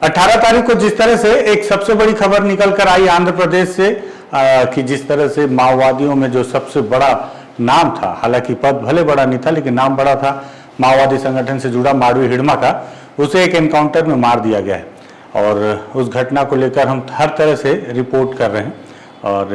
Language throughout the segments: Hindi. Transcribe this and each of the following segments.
18 तारीख को जिस तरह से एक सबसे बड़ी खबर निकल कर आई आंध्र प्रदेश से कि जिस तरह से माओवादियों में जो सबसे बड़ा नाम था, हालांकि पद भले बड़ा नहीं था लेकिन नाम बड़ा था, माओवादी संगठन से जुड़ा माडवी हिड़मा का, उसे एक एनकाउंटर में मार दिया गया है। और उस घटना को लेकर हम हर तरह से रिपोर्ट कर रहे हैं। और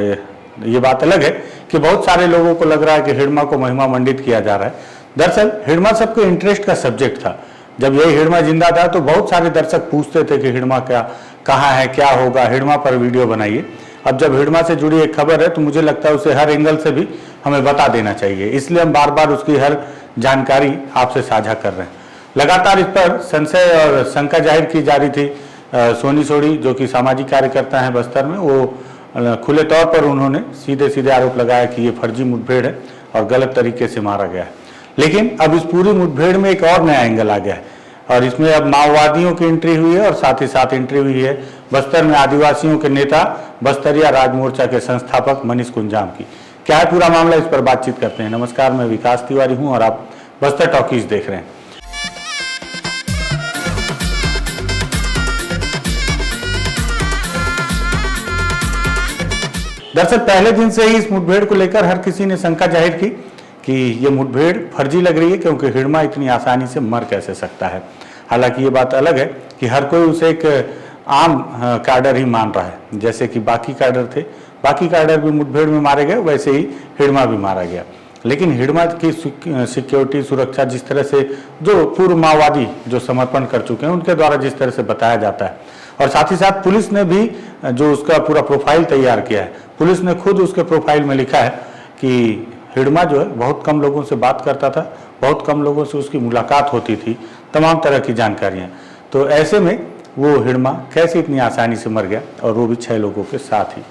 ये बात अलग है कि बहुत सारे लोगों को लग रहा है कि हिड़मा को महिमा मंडित किया जा रहा है। दरअसल हिड़मा सबके इंटरेस्ट का सब्जेक्ट था। जब यही हिड़मा जिंदा था तो बहुत सारे दर्शक पूछते थे कि हिड़मा क्या कहाँ है, क्या होगा, हिड़मा पर वीडियो बनाइए। अब जब हिड़मा से जुड़ी एक खबर है तो मुझे लगता है उसे हर एंगल से भी हमें बता देना चाहिए, इसलिए हम बार बार उसकी हर जानकारी आपसे साझा कर रहे हैं। लगातार इस पर संशय और शंका जाहिर की जा रही थी। सोनी सोढ़ी जो कि सामाजिक कार्यकर्ता हैं बस्तर में, वो खुले तौर पर उन्होंने सीधे सीधे आरोप लगाया कि ये फर्जी मुठभेड़ है और गलत तरीके से मारा गया है। लेकिन अब इस पूरी मुठभेड़ में एक और नया एंगल आ गया है और इसमें अब माओवादियों की एंट्री हुई है और साथ ही साथ एंट्री हुई है बस्तर में आदिवासियों के नेता बस्तरिया राज मोर्चा के संस्थापक मनीष कुंजाम की। क्या है पूरा मामला, इस पर बातचीत करते हैं। नमस्कार, मैं विकास तिवारी हूं और आप बस्तर टॉकीज देख रहे हैं। दरअसल पहले दिन से ही इस मुठभेड़ को लेकर हर किसी ने शंका जाहिर की कि ये मुठभेड़ फर्जी लग रही है, क्योंकि हिड़मा इतनी आसानी से मर कैसे सकता है। हालांकि ये बात अलग है कि हर कोई उसे एक आम कैडर ही मान रहा है, जैसे कि बाकी कैडर थे, बाकी कैडर भी मुठभेड़ में मारे गए, वैसे ही हिड़मा भी मारा गया। लेकिन हिड़मा की सिक्योरिटी सुरक्षा जिस तरह से जो पूर्व माओवादी जो समर्पण कर चुके हैं उनके द्वारा जिस तरह से बताया जाता है, और साथ ही साथ पुलिस ने भी जो उसका पूरा प्रोफाइल तैयार किया है, पुलिस ने खुद उसके प्रोफाइल में लिखा है कि हिड़मा जो है बहुत कम लोगों से बात करता था, बहुत कम लोगों से उसकी मुलाकात होती थी, तमाम तरह की जानकारियां। तो ऐसे में वो हिड़मा कैसे इतनी आसानी से मर गया, और वो भी 6 लोगों के साथ ही।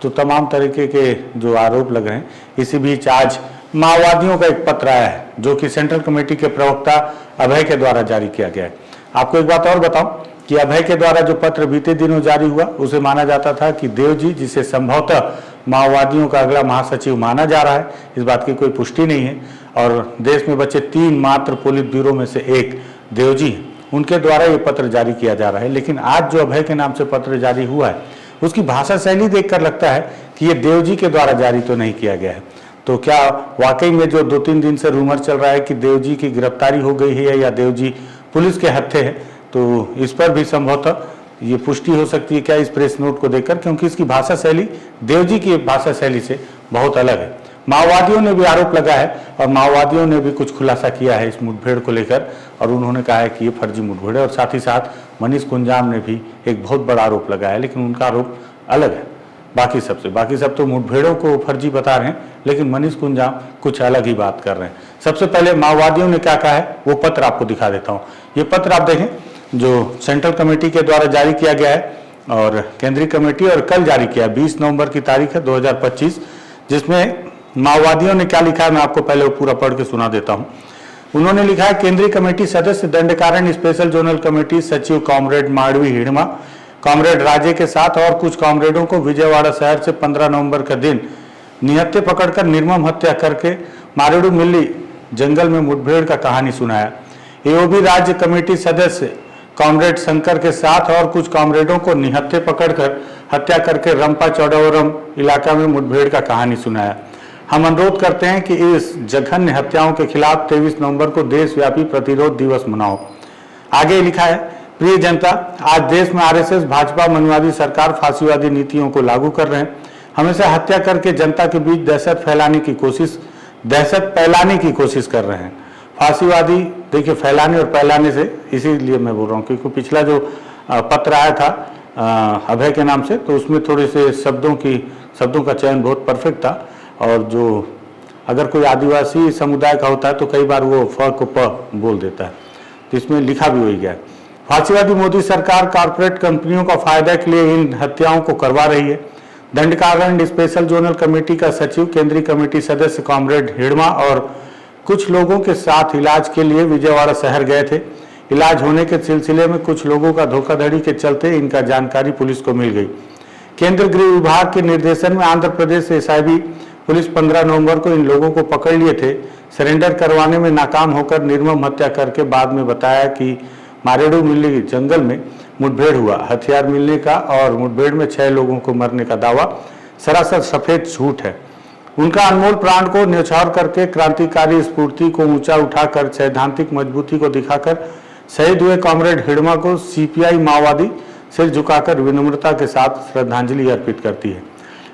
तो तमाम तरीके के जो आरोप लग रहे हैं। इसी बीच आज माओवादियों का एक पत्र आया है जो कि सेंट्रल कमेटी के प्रवक्ता अभय के द्वारा जारी किया गया है। आपको एक बात और बताऊं कि अभय के द्वारा जो पत्र बीते दिनों जारी हुआ उसे माना जाता था कि देवजी, जिसे संभवतः माओवादियों का अगला महासचिव माना जा रहा है, इस बात की कोई पुष्टि नहीं है, और देश में बचे 3 मात्र पोलित ब्यूरो में से एक देवजी, उनके द्वारा ये पत्र जारी किया जा रहा है। लेकिन आज जो अभय के नाम से पत्र जारी हुआ है उसकी भाषा शैली देखकर लगता है कि ये देवजी के द्वारा जारी तो नहीं किया गया है। तो क्या वाकई में जो 2-3 दिन से रूमर चल रहा है कि देवजी की गिरफ्तारी हो गई है या देवजी पुलिस के हत्थे है, तो इस पर भी संभवतः ये पुष्टि हो सकती है क्या इस प्रेस नोट को देखकर, क्योंकि इसकी भाषा शैली देवजी की भाषा शैली से बहुत अलग है। माओवादियों ने भी आरोप लगाया है और माओवादियों ने भी कुछ खुलासा किया है इस मुठभेड़ को लेकर, और उन्होंने कहा है कि ये फर्जी मुठभेड़ है। और साथ ही साथ मनीष कुंजाम ने भी एक बहुत बड़ा आरोप लगाया है, लेकिन उनका आरोप अलग है बाकी सबसे। बाकी सब तो मुठभेड़ों को फर्जी बता रहे हैं, लेकिन मनीष कुंजाम कुछ अलग ही बात कर रहे हैं। सबसे पहले माओवादियों ने क्या कहा है वो पत्र आपको दिखा देता हूँ। ये पत्र आप देखें जो सेंट्रल कमेटी के द्वारा जारी किया गया है और केंद्रीय कमेटी, और कल जारी किया, 20 नवंबर की तारीख है 2025, जिसमें माओवादियों ने क्या लिखा है मैं आपको पहले पूरा पढ़ के सुना देता हूं। उन्होंने लिखा है, केंद्रीय कमेटी सदस्य दंडकारण्य स्पेशल जोनल कमेटी सचिव कॉमरेड माडवी हिड़मा कॉमरेड राजे के साथ और कुछ कॉमरेडों को विजयवाड़ा शहर से 15 नवंबर का दिन निहत्थे पकड़कर निर्मम हत्या करके मारेडू मिल्ली जंगल में मुठभेड़ का कहानी सुनाया। एओबी राज्य कमेटी सदस्य कॉमरेड शंकर के साथ और कुछ कॉमरेडों को निहत्थे पकड़कर हत्या करके रंपा चौड़ावरम इलाका में मुठभेड़ का कहानी सुनाया। हम अनुरोध करते हैं कि इस जघन्य हत्याओं के खिलाफ 23 नवंबर को देशव्यापी प्रतिरोध दिवस मनाओ। आगे लिखा है, प्रिय जनता, आज देश में आरएसएस, भाजपा, मनुवादी सरकार फांसीवादी नीतियों को लागू कर रहे हैं। हमेशा हत्या करके जनता के बीच दहशत फैलाने की कोशिश कर रहे हैं। फांसीवादी देखिए फैलाने और फैलाने से, इसीलिए मैं बोल रहा हूँ क्योंकि पिछला जो पत्र आया था अभय के नाम से, तो उसमें थोड़े से शब्दों का चयन बहुत परफेक्ट था, और जो अगर कोई आदिवासी समुदाय का होता है तो कई बार वो फ को प बोल देता है, तो इसमें लिखा भी हो गया। फांसीवादी मोदी सरकार कारपोरेट कंपनियों का फायदा के लिए इन हत्याओं को करवा रही है। दंडकारण्य स्पेशल जोनल कमेटी का सचिव केंद्रीय कमेटी सदस्य कॉमरेड हिड़मा और कुछ लोगों के साथ इलाज के लिए विजयवाड़ा शहर गए थे। इलाज होने के सिलसिले में कुछ लोगों का धोखाधड़ी के चलते इनका जानकारी पुलिस को मिल गई। केंद्रीय गृह विभाग के निर्देशन में आंध्र प्रदेश एसआईबी पुलिस 15 नवंबर को इन लोगों को पकड़ लिए थे। सरेंडर करवाने में नाकाम होकर निर्मम हत्या करके बाद में बताया कि मारेडू मिल्ली जंगल में मुठभेड़ हुआ, हथियार मिलने का और मुठभेड़ में 6 लोगों को मरने का दावा सरासर सफेद झूठ है। उनका अनमोल प्राण को न्यौछावर करके, क्रांतिकारी स्फूर्ति को ऊंचा उठाकर, सैद्धांतिक मजबूती को दिखाकर शहीद हुए कॉमरेड हिड़मा को सीपीआई माओवादी सिर झुकाकर विनम्रता के साथ श्रद्धांजलि अर्पित करती है।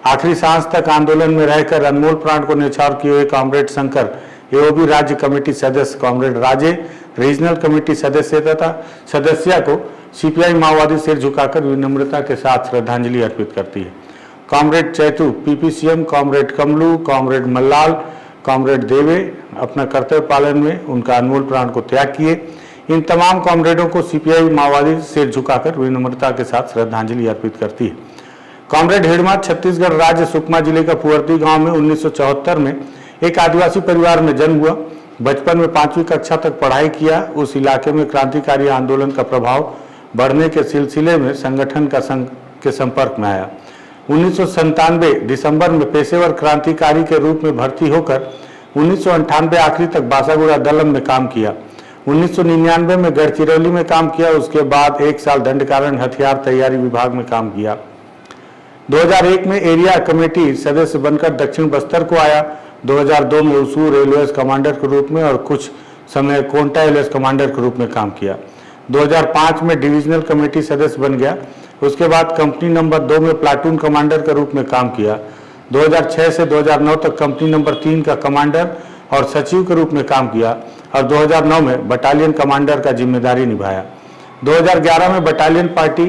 आखिरी सांस तक आंदोलन में रहकर अनमोल प्राण को न्यौछावर किए हुए कॉमरेड शंकर एओबी राज्य कमेटी सदस्य कॉमरेड राजे, रीजनल कमेटी सदस्य तथा सदस्या को सीपीआई माओवादी सिर झुकाकर विनम्रता के साथ श्रद्धांजलि अर्पित करती है। Comrade Chaitu PPCM, comrade Kamlu, comrade Mallal, comrade Deve अपना कर्तव्य पालन में उनका अनमोल प्राण को त्याग किए। इन तमाम कॉमरेडों को सीपीआई माओवादी सिर झुकाकर विनम्रता के साथ श्रद्धांजलि अर्पित करती है। कॉमरेड हिड़मा छत्तीसगढ़ राज्य सुकमा जिले का पुअर्ती गांव में 1974 में एक आदिवासी परिवार में जन्म हुआ। बचपन में 5वीं कक्षा तक पढ़ाई किया। उस इलाके में क्रांतिकारी आंदोलन का प्रभाव बढ़ने के सिलसिले में संगठन के संपर्क में आया। 1997 दिसंबर में पेशेवर क्रांतिकारी के रूप में भर्ती होकर 1998 आखिरी तक बासागुड़ा दलम में काम किया। 1999 में गढ़चिरौली में काम किया। उसके बाद 1 साल दंडकारण हथियार तैयारी विभाग में काम किया। 2001 में एरिया कमेटी सदस्य बनकर दक्षिण बस्तर को आया। 2002 में उसूर एलओएस कमांडर के रूप में और कुछ समय कोंटा एलओएस कमांडर के रूप में काम किया। 2005 में डिविजनल कमेटी सदस्य बन गया। उसके बाद कंपनी नंबर 2 में प्लाटून कमांडर के रूप में काम किया। 2006 से 2009 तक कंपनी नंबर 3 का कमांडर और सचिव के रूप में काम किया और 2009 में बटालियन कमांडर का जिम्मेदारी निभाया। 2011 में बटालियन पार्टी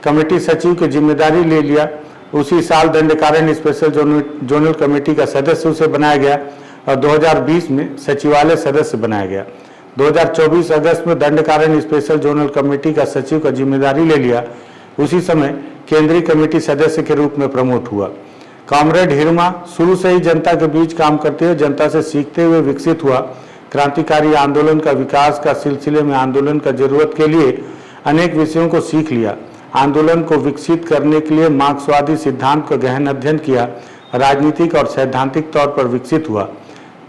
कमेटी सचिव की जिम्मेदारी ले लिया। उसी साल दंडकारण स्पेशल जोनल कमेटी का सदस्य उसे बनाया गया और 2020 में सचिवालय सदस्य बनाया गया। 2024 अगस्त में दंडकारण स्पेशल जोनल कमेटी का सचिव का जिम्मेदारी ले लिया। उसी समय केंद्रीय कमेटी सदस्य के रूप में प्रमोट हुआ। कॉमरेड हिड़मा शुरू से ही जनता के बीच काम करते हुए, जनता से सीखते हुए विकसित हुआ। क्रांतिकारी आंदोलन का विकास का सिलसिले में आंदोलन का जरूरत के लिए अनेक विषयों को सीख लिया। आंदोलन को विकसित करने के लिए मार्क्सवादी सिद्धांत का गहन अध्ययन किया। राजनीतिक और सैद्धांतिक तौर पर विकसित हुआ।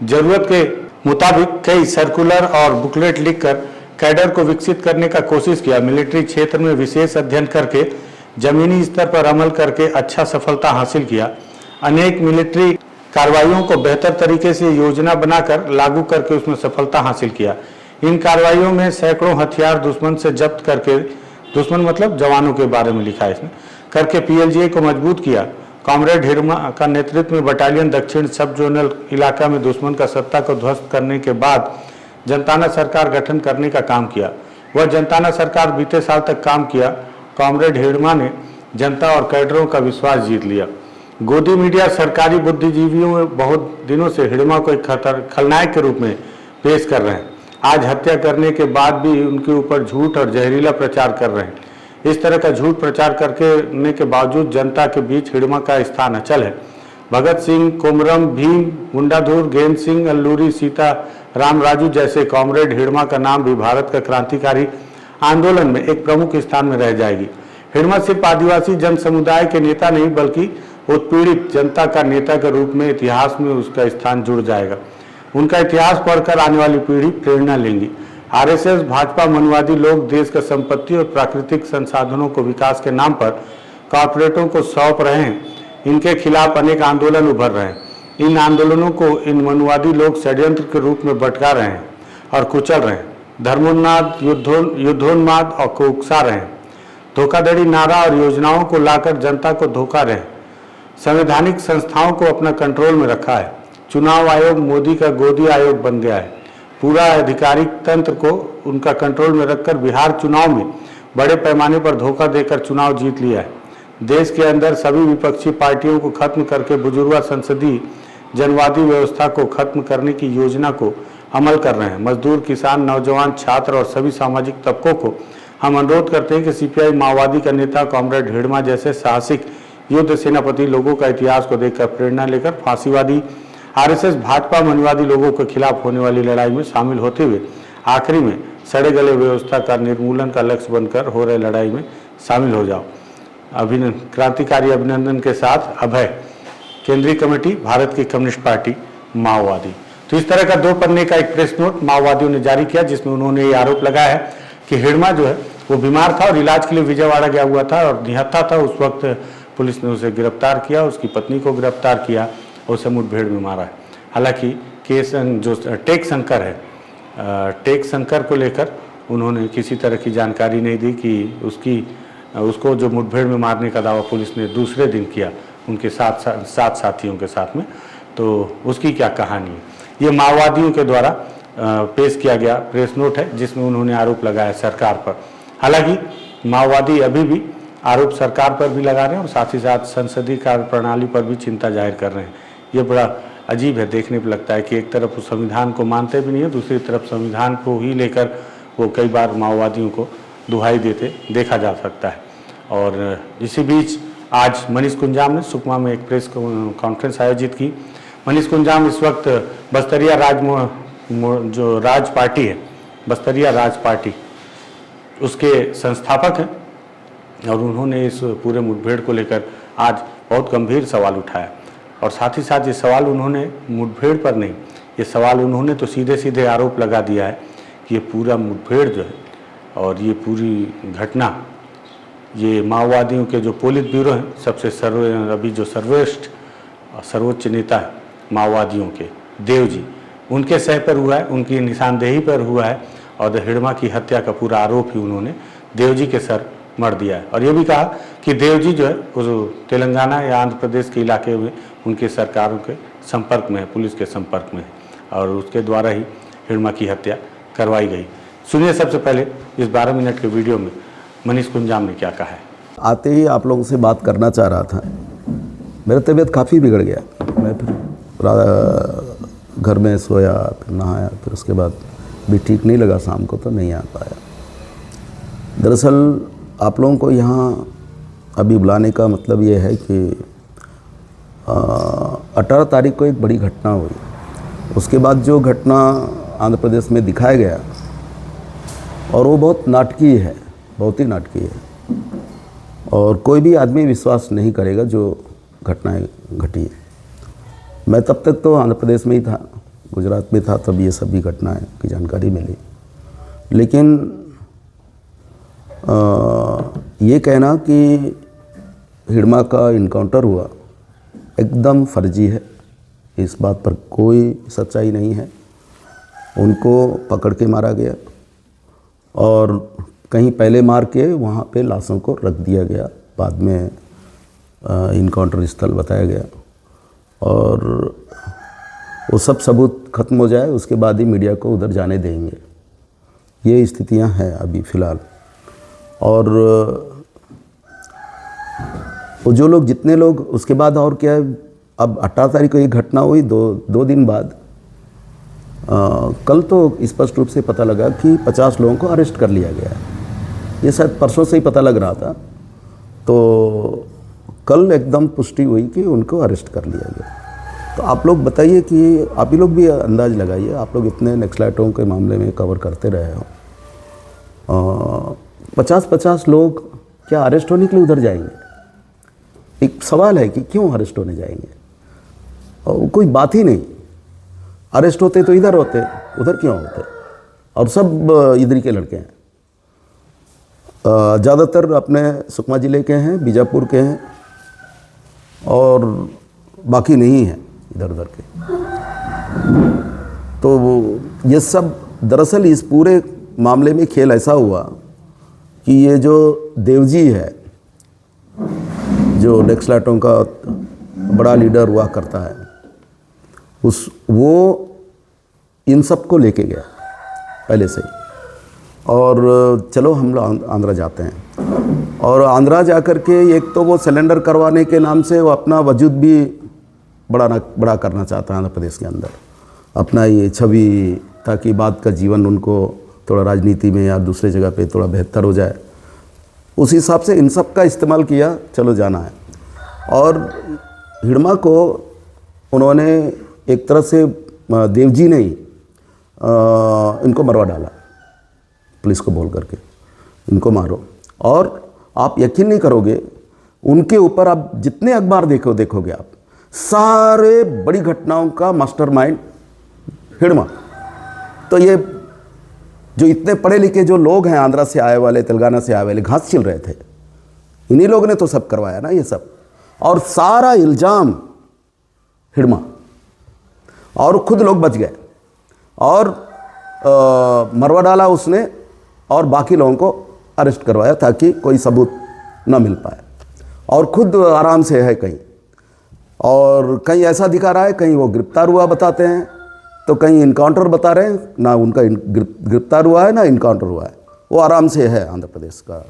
जरूरत के मुताबिक कई सर्कुलर और बुकलेट लिखकर कैडर को विकसित करने का कोशिश किया। मिलिट्री क्षेत्र में विशेष अध्ययन करके जमीनी स्तर पर अमल करके अच्छा सफलता हासिल किया। अनेक मिलिट्री कार्रवाइयों को बेहतर तरीके से योजना बनाकर लागू करके उसमें सफलता हासिल किया। इन कार्रवाइयों में सैकड़ों हथियार दुश्मन से जब्त करके, दुश्मन मतलब जवानों के बारे में लिखा है इसमें, करके पीएलजीए को मजबूत किया। कॉमरेड हिड़मा का नेतृत्व में बटालियन दक्षिण सब जोनल इलाका में दुश्मन का सत्ता को ध्वस्त करने के बाद जनताना सरकार गठन करने का काम किया। वह जनताना सरकार बीते साल तक काम किया। कॉमरेड हिड़मा ने जनता और कैडरों का विश्वास जीत लिया। गोदी मीडिया सरकारी बुद्धिजीवियों में बहुत दिनों से हिड़मा को एक खलनायक के रूप में पेश कर रहे हैं। आज हत्या करने के बाद भी उनके ऊपर झूठ और जहरीला प्रचार कर रहे हैं। इस तरह का झूठ प्रचार करने के बावजूद जनता के बीच हिड़मा का स्थान अचल है। भगत सिंह, कोमरम भीम, गुंडाधुर, गेंद सिंह, अल्लूरी, सीता राम राजू जैसे कॉमरेड हिड़मा का नाम भी भारत का क्रांतिकारी आंदोलन में एक प्रमुख स्थान में रह जाएगी। हिड़मा सिर्फ आदिवासी जन समुदाय के नेता नहीं बल्कि उत्पीड़ित जनता का नेता के रूप में इतिहास में उसका स्थान जुड़ जाएगा। उनका इतिहास पढ़कर आने वाली पीढ़ी प्रेरणा लेंगी। आरएसएस, भाजपा, मनुवादी लोग देश का संपत्ति और प्राकृतिक संसाधनों को विकास के नाम पर कॉर्पोरेटों को सौंप रहे हैं। इनके खिलाफ अनेक आंदोलन उभर रहे हैं। इन आंदोलनों को इन मनुवादी लोग षड्यंत्र के रूप में भटका रहे हैं और कुचल रहे हैं। धर्मोन्माद, युद्धोन्माद और को उकसा रहे हैं। धोखाधड़ी नारा और योजनाओं को लाकर जनता को धोखा रहे हैं। संवैधानिक संस्थाओं को अपना कंट्रोल में रखा है। चुनाव आयोग मोदी का गोदी आयोग बन गया है। पूरा आधिकारिक तंत्र को उनका कंट्रोल में रखकर बिहार चुनाव में बड़े पैमाने पर धोखा देकर चुनाव जीत लिया है। देश के अंदर सभी विपक्षी पार्टियों को खत्म करके बुजुर्ग संसदीय जनवादी व्यवस्था को खत्म करने की योजना को अमल कर रहे हैं। मजदूर, किसान, नौजवान, छात्र और सभी सामाजिक तबकों को हम अनुरोध करते हैं कि सीपीआई माओवादी का नेता कॉमरेड हिड़मा जैसे साहसिक युद्ध सेनापति लोगों का इतिहास को देखकर प्रेरणा लेकर फांसीवादी आरएसएस, भाजपा, मनुवादी लोगों के खिलाफ होने वाली लड़ाई में शामिल होते हुए आखिरी में सड़े गले व्यवस्था का निर्मूलन का लक्ष्य बनकर हो रहे लड़ाई में शामिल हो जाओ। क्रांतिकारी अभिनंदन के साथ अभय, केंद्रीय कमेटी, भारत की कम्युनिस्ट पार्टी, माओवादी। तो इस तरह का 2 पन्ने का एक प्रेस नोट माओवादियों ने जारी किया जिसमें उन्होंने ये आरोप लगाया है कि हिड़मा जो है वो बीमार था और इलाज के लिए विजयवाड़ा गया हुआ था और निहत्था था। उस वक्त पुलिस ने उसे गिरफ्तार किया, उसकी पत्नी को गिरफ्तार किया और उसे मुठभेड़ में मारा है। हालांकि केस जो टेक शंकर है, टेक शंकर को लेकर उन्होंने किसी तरह की जानकारी नहीं दी कि उसको जो मुठभेड़ में मारने का दावा पुलिस ने दूसरे दिन किया उनके सात साथियों के साथ में, तो उसकी क्या कहानी है। ये माओवादियों के द्वारा पेश किया गया प्रेस नोट है जिसमें उन्होंने आरोप लगाया सरकार पर। हालांकि माओवादी अभी भी आरोप सरकार पर भी लगा रहे हैं और साथ ही साथ संसदीय कार्य प्रणाली पर भी चिंता जाहिर कर रहे हैं। ये बड़ा अजीब है, देखने पर लगता है कि एक तरफ वो संविधान को मानते भी नहीं है, दूसरी तरफ संविधान को ही लेकर वो कई बार माओवादियों को दुहाई देते देखा जा सकता है। और इसी बीच आज मनीष कुंजाम ने सुकमा में एक प्रेस कॉन्फ्रेंस आयोजित की। मनीष कुंजाम इस वक्त बस्तरिया जो राज पार्टी है, बस्तरिया राज पार्टी, उसके संस्थापक हैं और उन्होंने इस पूरे मुठभेड़ को लेकर आज बहुत गंभीर सवाल उठाया। और साथ ही साथ ये सवाल उन्होंने मुठभेड़ पर नहीं, ये सवाल उन्होंने तो सीधे सीधे आरोप लगा दिया है कि ये पूरा मुठभेड़ जो है और ये पूरी घटना ये माओवादियों के जो पोलित ब्यूरो हैं, सबसे अभी जो सर्वोच्च नेता है माओवादियों के देव जी, उनके सह पर हुआ है, उनकी निशानदेही पर हुआ है और हिड़मा की हत्या का पूरा आरोप ही उन्होंने देव जी के सर मर दिया है। और ये भी कहा कि देव जी जो है वो तेलंगाना या आंध्र प्रदेश के इलाके में उनके सरकारों के संपर्क में है, पुलिस के संपर्क में है और उसके द्वारा ही हिड़मा की हत्या करवाई गई। सुनिए सबसे पहले इस 12 मिनट के वीडियो में मनीष कुंजाम ने क्या कहा है। आते ही आप लोगों से बात करना चाह रहा था। मेरा तबीयत काफ़ी बिगड़ गया। मैं फिर घर में सोया, फिर नहाया, फिर उसके बाद भी ठीक नहीं लगा, शाम को तो नहीं आ पाया। दरअसल आप लोगों को यहाँ अभी बुलाने का मतलब ये है कि 18 तारीख को एक बड़ी घटना हुई। उसके बाद जो घटना आंध्र प्रदेश में दिखाया गया और वो बहुत नाटकीय है, बहुत ही नाटकीय है और कोई भी आदमी विश्वास नहीं करेगा जो घटनाएं घटी है। मैं तब तक तो आंध्र प्रदेश में ही था, गुजरात में था, तब ये सभी घटनाएं की जानकारी मिली। लेकिन ये कहना कि हिड़मा का इनकाउंटर हुआ एकदम फर्जी है, इस बात पर कोई सच्चाई नहीं है। उनको पकड़ के मारा गया और कहीं पहले मार के वहाँ पे लाशों को रख दिया गया, बाद में इनकाउंटर स्थल बताया गया और वो सब सबूत खत्म हो जाए उसके बाद ही मीडिया को उधर जाने देंगे। ये स्थितियाँ हैं अभी फ़िलहाल। और वो जो लोग, जितने लोग उसके बाद और क्या है, अब 18 तारीख को ये घटना हुई, दो दिन बाद कल तो स्पष्ट रूप से पता लगा कि 50 लोगों को अरेस्ट कर लिया गया है। ये शायद परसों से ही पता लग रहा था, तो कल एकदम पुष्टि हुई कि उनको अरेस्ट कर लिया गया। तो आप लोग बताइए कि आप ही लोग भी अंदाज़ लगाइए, आप लोग इतने नक्सलाइटों के मामले में कवर करते रहे हो, 50-50 लोग क्या अरेस्ट होने के लिए उधर जाएंगे? एक सवाल है कि क्यों अरेस्ट होने जाएंगे? और कोई बात ही नहीं। अरेस्ट होते तो इधर होते, उधर क्यों होते? और सब इधर के लड़के हैं, ज़्यादातर अपने सुकमा ज़िले के हैं, बीजापुर के हैं और बाकी नहीं हैं इधर उधर के। तो ये सब दरअसल इस पूरे मामले में खेल ऐसा हुआ कि ये जो देवजी है, जो नक्सलाइटों का बड़ा लीडर हुआ करता है, वो इन सब को लेके गया पहले से ही। और चलो हम लोग आंध्रा जाते हैं और आंध्रा जा कर के एक तो वो सिलेंडर करवाने के नाम से वो अपना वजूद भी बड़ा करना चाहता है आंध्र प्रदेश के अंदर, अपना ये छवि, ताकि बाद का जीवन उनको थोड़ा राजनीति में या दूसरे जगह पे थोड़ा बेहतर हो जाए। उस हिसाब से इन सब का इस्तेमाल किया, चलो जाना है। और हिड़मा को उन्होंने एक तरह से देवजी ने ही इनको मरवा डाला, पुलिस को बोल करके इनको मारो। और आप यकीन नहीं करोगे, उनके ऊपर आप जितने अखबार देखोगे आप, सारे बड़ी घटनाओं का मास्टरमाइंड हिड़मा। तो ये जो इतने पढ़े लिखे जो लोग हैं, आंध्रा से आए वाले, तेलंगाना से आए वाले, घास छिल रहे थे, इन्हीं लोगों ने तो सब करवाया ना ये सब। और सारा इल्ज़ाम हिडमा, और खुद लोग बच गए और मरवा डाला उसने और बाकी लोगों को अरेस्ट करवाया ताकि कोई सबूत ना मिल पाए, और खुद आराम से है कहीं, और कहीं ऐसा दिखा रहा है कहीं वो गिरफ्तार हुआ बताते हैं, तो कहीं इनकाउंटर बता रहे हैं, ना उनका गिरफ्तार हुआ है ना इनकाउंटर हुआ है, वो आराम से है आंध्र प्रदेश का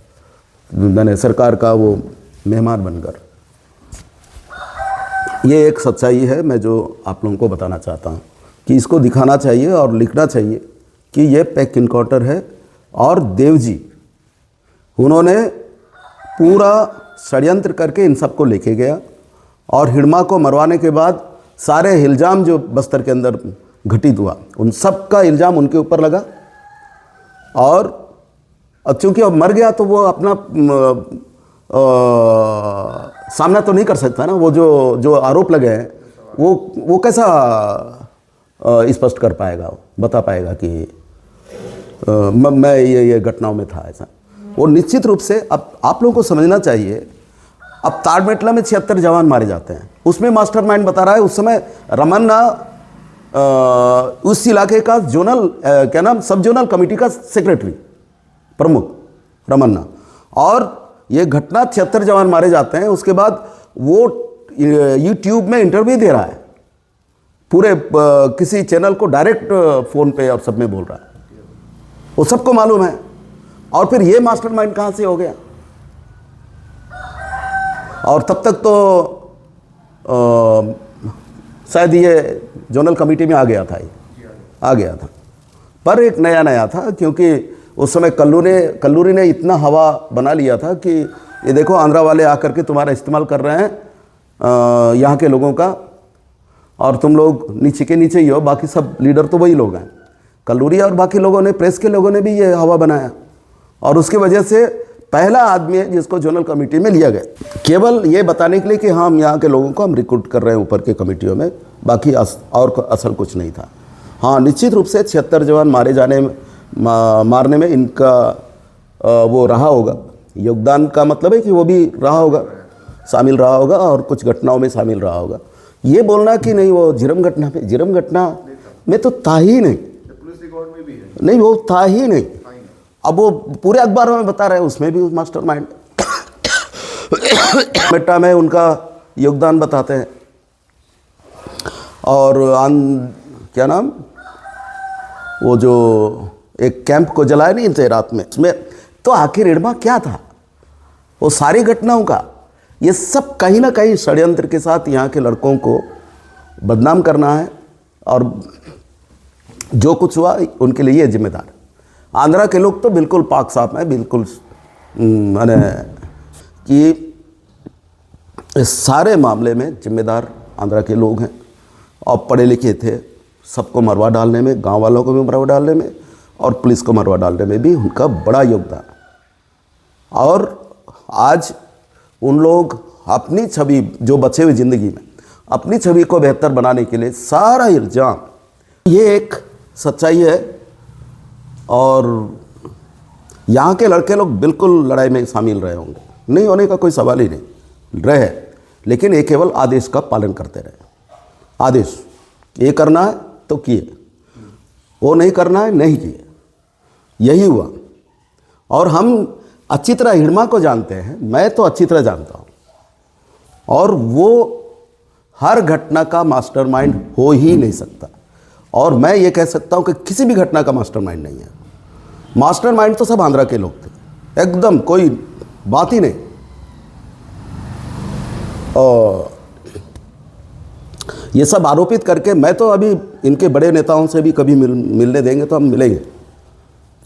मैंने सरकार का वो मेहमान बनकर। ये एक सच्चाई है मैं जो आप लोगों को बताना चाहता हूँ कि इसको दिखाना चाहिए और लिखना चाहिए कि ये पैक इनकाउंटर है। और देव जी उन्होंने पूरा षड्यंत्र करके इन सबको लेके गया, और हिडमा को मरवाने के बाद सारे इल्ज़ाम जो बस्तर के अंदर घटित हुआ उन सब का इल्ज़ाम उनके ऊपर लगा। और चूँकि अब मर गया तो वो अपना सामना तो नहीं कर सकता ना, वो जो आरोप लगे हैं वो कैसा स्पष्ट कर पाएगा, बता पाएगा कि मैं ये घटनाओं में था ऐसा। वो निश्चित रूप से अब आप लोगों को समझना चाहिए, अब ताड़मेटला में 76 जवान मारे जाते हैं, उसमें मास्टरमाइंड बता रहा है उस समय रमन्ना उस इलाके का जोनल क्या नाम सब जोनल कमेटी का सेक्रेटरी प्रमुख रमन्ना, और ये घटना 76 जवान मारे जाते हैं। उसके बाद वो यूट्यूब में इंटरव्यू दे रहा है, पूरे किसी चैनल को डायरेक्ट फ़ोन पे और सब में बोल रहा है, वो सबको मालूम है। और फिर ये मास्टरमाइंड कहाँ से हो गया? और तब तक तो शायद ये जोनल कमेटी में आ गया था, पर एक नया था, क्योंकि उस समय कल्लूरी ने इतना हवा बना लिया था कि ये देखो आंध्रा वाले आकर के तुम्हारा इस्तेमाल कर रहे हैं यहाँ के लोगों का, और तुम लोग नीचे के नीचे ही हो, बाकी सब लीडर तो वही लोग हैं। कल्लूरी और बाकी लोगों ने, प्रेस के लोगों ने भी ये हवा बनाया, और उसकी वजह से पहला आदमी है जिसको जोनल कमेटी में लिया गया, केवल ये बताने के लिए कि हम यहाँ के लोगों को हम रिक्रूट कर रहे हैं ऊपर के कमेटियों में, बाकी और असल कुछ नहीं था। हाँ, निश्चित रूप से 76 जवान मारने में इनका वो रहा होगा योगदान, का मतलब है कि वो भी रहा होगा, शामिल रहा होगा, और कुछ घटनाओं में शामिल रहा होगा। ये बोलना कि नहीं वो जिरम घटना में तो था ही नहीं, नहीं वो था ही नहीं। अब वो पूरे अखबारों में बता रहे हैं, उसमें भी मास्टरमाइंड बेटा में उनका योगदान बताते हैं। और क्या नाम वो जो एक कैंप को जलाया नहीं थे रात में, उसमें तो आखिर हिडमा क्या था? वो सारी घटनाओं का ये सब कहीं ना कहीं षड्यंत्र के साथ यहाँ के लड़कों को बदनाम करना है, और जो कुछ हुआ उनके लिए ये जिम्मेदार। आंध्रा के लोग तो बिल्कुल पाक साफ हैं, बिल्कुल माने कि इस सारे मामले में जिम्मेदार आंध्रा के लोग हैं, और पढ़े लिखे थे, सबको मरवा डालने में, गांव वालों को भी मरवा डालने में, और पुलिस को मरवा डालने में भी उनका बड़ा योगदान। और आज उन लोग अपनी छवि, जो बचे हुए ज़िंदगी में अपनी छवि को बेहतर बनाने के लिए सारा इल्ज़ाम, ये एक सच्चाई है। और यहाँ के लड़के लोग बिल्कुल लड़ाई में शामिल रहे होंगे, नहीं होने का कोई सवाल ही नहीं रहे, लेकिन ये केवल आदेश का पालन करते रहे। आदेश ये करना है तो किए, वो नहीं करना है नहीं किए, यही हुआ। और हम अच्छी तरह हिडमा को जानते हैं, मैं तो अच्छी तरह जानता हूँ, और वो हर घटना का मास्टरमाइंड हो ही नहीं सकता। और मैं ये कह सकता हूँ कि किसी भी घटना का मास्टरमाइंड नहीं है। मास्टरमाइंड तो सब आंध्रा के लोग थे, एकदम कोई बात ही नहीं। और ये सब आरोपित करके, मैं तो अभी इनके बड़े नेताओं से भी कभी मिलने देंगे तो हम मिलेंगे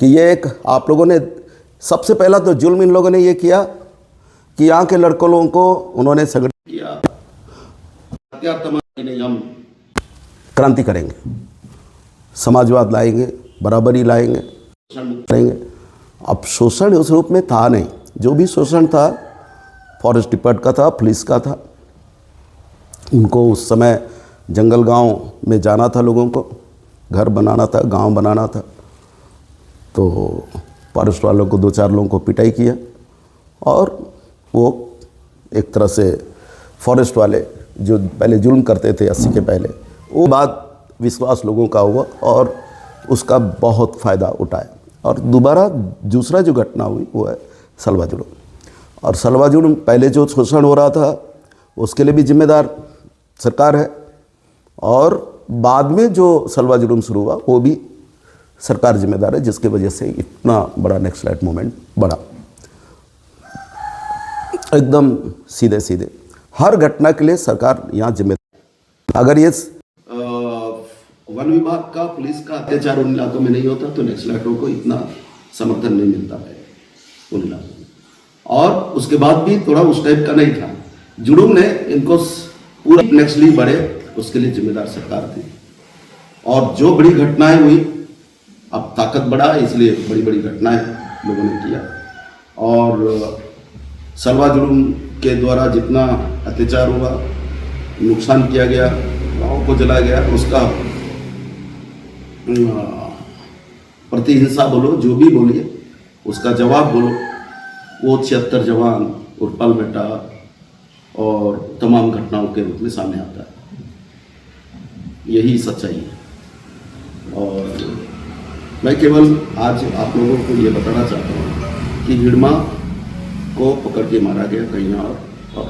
कि ये एक आप लोगों ने सबसे पहला तो जुल्म इन लोगों ने ये किया कि यहाँ के लड़कों लोगों को उन्होंने संगठित किया, नहीं हम क्रांति करेंगे, समाजवाद लाएंगे, बराबरी लाएंगे, करेंगे। अब शोषण उस रूप में था नहीं, जो भी शोषण था फॉरेस्ट डिपार्ट का था, पुलिस का था। उनको उस समय जंगल गांव में जाना था, लोगों को घर बनाना था, गांव बनाना था, तो फॉरेस्ट वालों को 2-4 लोगों को पिटाई किया और वो एक तरह से फॉरेस्ट वाले जो पहले जुल्म करते थे 80 के पहले, वो बात विश्वास लोगों का हुआ और उसका बहुत फ़ायदा उठाया। और दोबारा दूसरा जो घटना हुई वो है सलवा जुल्म। और सलवा जुल्म पहले जो शोषण हो रहा था उसके लिए भी जिम्मेदार सरकार है, और बाद में जो सलवा जुल्म शुरू हुआ वो भी सरकार जिम्मेदार है, जिसकी वजह से इतना बड़ा नक्सलाइट मूवमेंट बढ़ा। एकदम सीधे सीधे हर घटना के लिए सरकार यहाँ जिम्मेदार। अगर ये वन विभाग का, पुलिस का अत्याचार उन इलाकों में नहीं होता तो नक्सलाइटों को इतना समर्थन नहीं मिलता है उन इलाकों में। और उसके बाद भी थोड़ा उस टाइप का नहीं था। जुलूम ने इनको पूरा नक्सली बढ़े, उसके लिए जिम्मेदार सरकार थी। और जो बड़ी घटनाएं हुई, अब ताकत बढ़ा इसलिए बड़ी बड़ी घटनाएं लोगों ने किया। और सलवा जुलूम के द्वारा जितना अत्याचार हुआ, नुकसान किया गया, गाँव को जलाया गया, उसका प्रतिहिंसा बोलो, जो भी बोलिए, उसका जवाब बोलो, वो 76 जवान उर्पल बेटा और तमाम घटनाओं के रूप में सामने आता है। यही सच्चाई है। और मैं केवल आज आप लोगों को ये बताना चाहता हूँ कि हिडमा को पकड़ के मारा गया कहीं और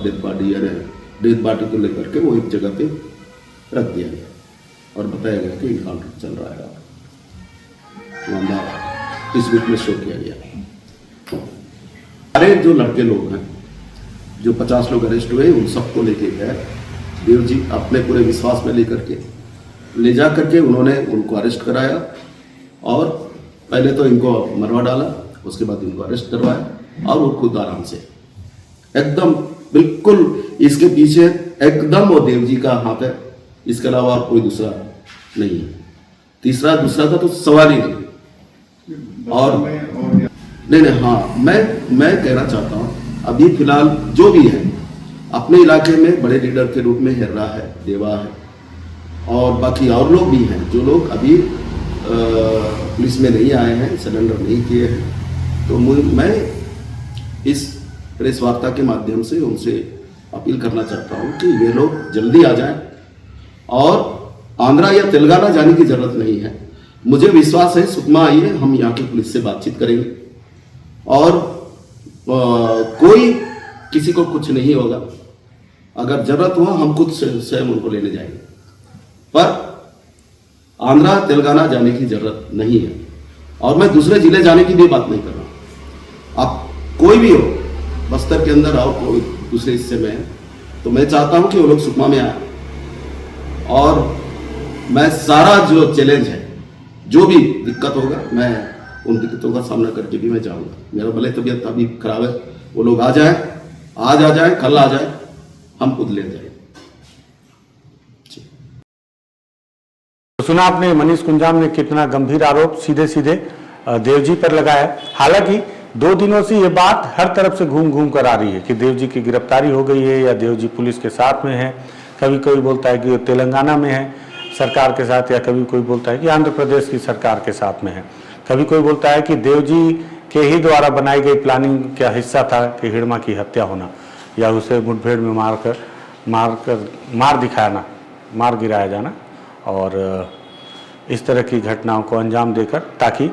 डेथ बॉडी को लेकर के वो एक जगह पे रख दिया गया और बताया गया कि इनकाउंटर चल रहा है। मामला इस रूप में शो किया गया। सारे जो लड़के लोग हैं, जो 50 लोग अरेस्ट हुए, उन सबको लेके गए देव जी अपने पूरे विश्वास में लेकर के ले जा करके उन्होंने उनको अरेस्ट कराया। और पहले तो इनको मरवा डाला, उसके बाद इनको अरेस्ट करवाया और वो खुद आराम से एकदम बिल्कुल इसके पीछे एकदम वो देव जी का हाथ है, इसके अलावा कोई दूसरा नहीं है। दूसरा का तो सवाल ही नहीं। और नहीं, हाँ, मैं कहना चाहता हूँ अभी फिलहाल जो भी है अपने इलाके में बड़े लीडर के रूप में हिर्रा है, देवा है और बाकी और लोग भी हैं जो लोग अभी पुलिस में नहीं आए हैं, सरेंडर नहीं किए हैं। तो मैं इस प्रेस वार्ता के माध्यम से उनसे अपील करना चाहता हूँ कि वे लोग जल्दी आ जाएं और आंध्रा या तेलंगाना जाने की जरूरत नहीं है। मुझे विश्वास है सुकमा आइए, हम यहाँ की पुलिस से बातचीत करेंगे और कोई किसी को कुछ नहीं होगा। अगर जरूरत हुआ हम खुद स्वयं उनको लेने जाएंगे, पर आंध्रा तेलंगाना जाने की जरूरत नहीं है। और मैं दूसरे जिले जाने की भी बात नहीं कर रहा। आप कोई भी हो, बस्तर के अंदर आओ, कोई दूसरे हिस्से में है, तो मैं चाहता हूं कि वो लोग सुकमा में आए और मैं सारा जो चैलेंज है, जो भी दिक्कत होगा, मैं उन दिक्कतों का सामना करके भी मैं जाऊंगा। मेरा भले तबीयत अभी खराब है, वो लोग आ जाए, आज आ जाए, कल आ जाए, हम खुद ले जाए। तो सुना आपने मनीष कुंजाम ने कितना गंभीर आरोप सीधे सीधे देवजी पर लगाया। हालांकि 2 दिनों से ये बात हर तरफ से घूम घूम कर आ रही है कि देवजी की गिरफ्तारी हो गई है या देवजी पुलिस के साथ में है। कभी कोई बोलता है कि वो तेलंगाना में है सरकार के साथ, या कभी कोई बोलता है कि आंध्र प्रदेश की सरकार के साथ में है। कभी कोई बोलता है कि देवजी के ही द्वारा बनाई गई प्लानिंग का हिस्सा था कि हिडमा की हत्या होना या उसे मुठभेड़ में मार गिराया जाना और इस तरह की घटनाओं को अंजाम देकर, ताकि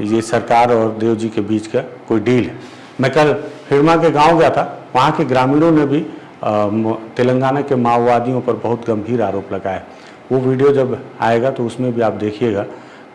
ये सरकार और देवजी के बीच का कोई डील है। मैं कल हिडमा के गांव गया था, वहाँ के ग्रामीणों ने भी तेलंगाना के माओवादियों पर बहुत गंभीर आरोप लगाए। वो वीडियो जब आएगा तो उसमें भी आप देखिएगा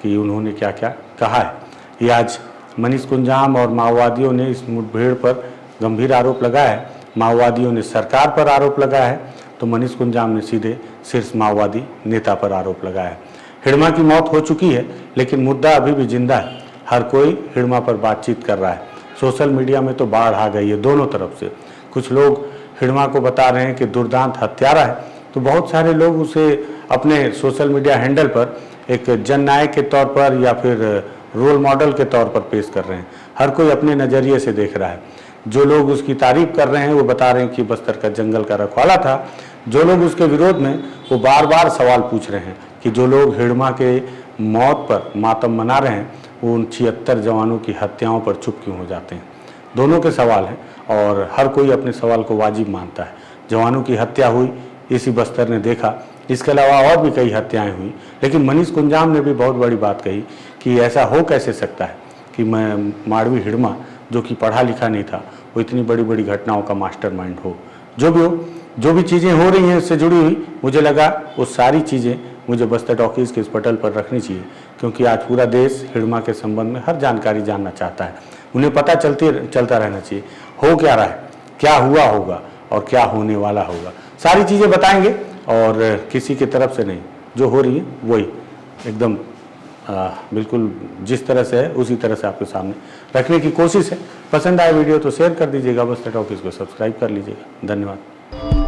कि उन्होंने क्या क्या कहा है। ये आज मनीष कुंजाम और माओवादियों ने इस मुठभेड़ पर गंभीर आरोप लगाया है, माओवादियों ने सरकार पर आरोप लगाया है, तो मनीष कुंजाम ने सीधे शीर्ष माओवादी नेता पर आरोप लगाया है। हिडमा की मौत हो चुकी है लेकिन मुद्दा अभी भी जिंदा है। हर कोई हिडमा पर बातचीत कर रहा है। सोशल मीडिया में तो बाढ़ आ गई है दोनों तरफ से। कुछ लोग हिडमा को बता रहे हैं कि दुर्दांत हत्यारा है, तो बहुत सारे लोग उसे अपने सोशल मीडिया हैंडल पर एक जननायक के तौर पर या फिर रोल मॉडल के तौर पर पेश कर रहे हैं। हर कोई अपने नज़रिए से देख रहा है। जो लोग उसकी तारीफ कर रहे हैं वो बता रहे हैं कि बस्तर का जंगल का रखवाला था। जो लोग उसके विरोध में, वो बार बार सवाल पूछ रहे हैं कि जो लोग हिडमा के मौत पर मातम मना रहे हैं उन 76 जवानों की हत्याओं पर चुप क्यों हो जाते हैं? दोनों के सवाल हैं और हर कोई अपने सवाल को वाजिब मानता है। जवानों की हत्या हुई, इसी बस्तर ने देखा, इसके अलावा और भी कई हत्याएं हुई, लेकिन मनीष कुंजाम ने भी बहुत बड़ी बात कही कि ऐसा हो कैसे सकता है कि मैं माड़वी हिड़मा, जो कि पढ़ा लिखा नहीं था, वो इतनी बड़ी बड़ी घटनाओं का मास्टरमाइंड हो। जो भी हो, जो भी चीज़ें हो रही हैं उससे जुड़ी हुई, मुझे लगा वो सारी चीज़ें मुझे बस्तर टॉकीज़ के इस पटल पर रखनी चाहिए, क्योंकि आज पूरा देश हिड़मा के संबंध में हर जानकारी जानना चाहता है। उन्हें पता चलता रहना चाहिए हो क्या रहा है, क्या हुआ होगा और क्या होने वाला होगा। सारी चीज़ें बताएंगे और किसी की तरफ से नहीं, जो हो रही है वही एकदम बिल्कुल जिस तरह से है उसी तरह से आपके सामने रखने की कोशिश है। पसंद आए वीडियो तो शेयर कर दीजिएगा, बस्तर टॉकीज़ को सब्सक्राइब कर लीजिएगा। धन्यवाद।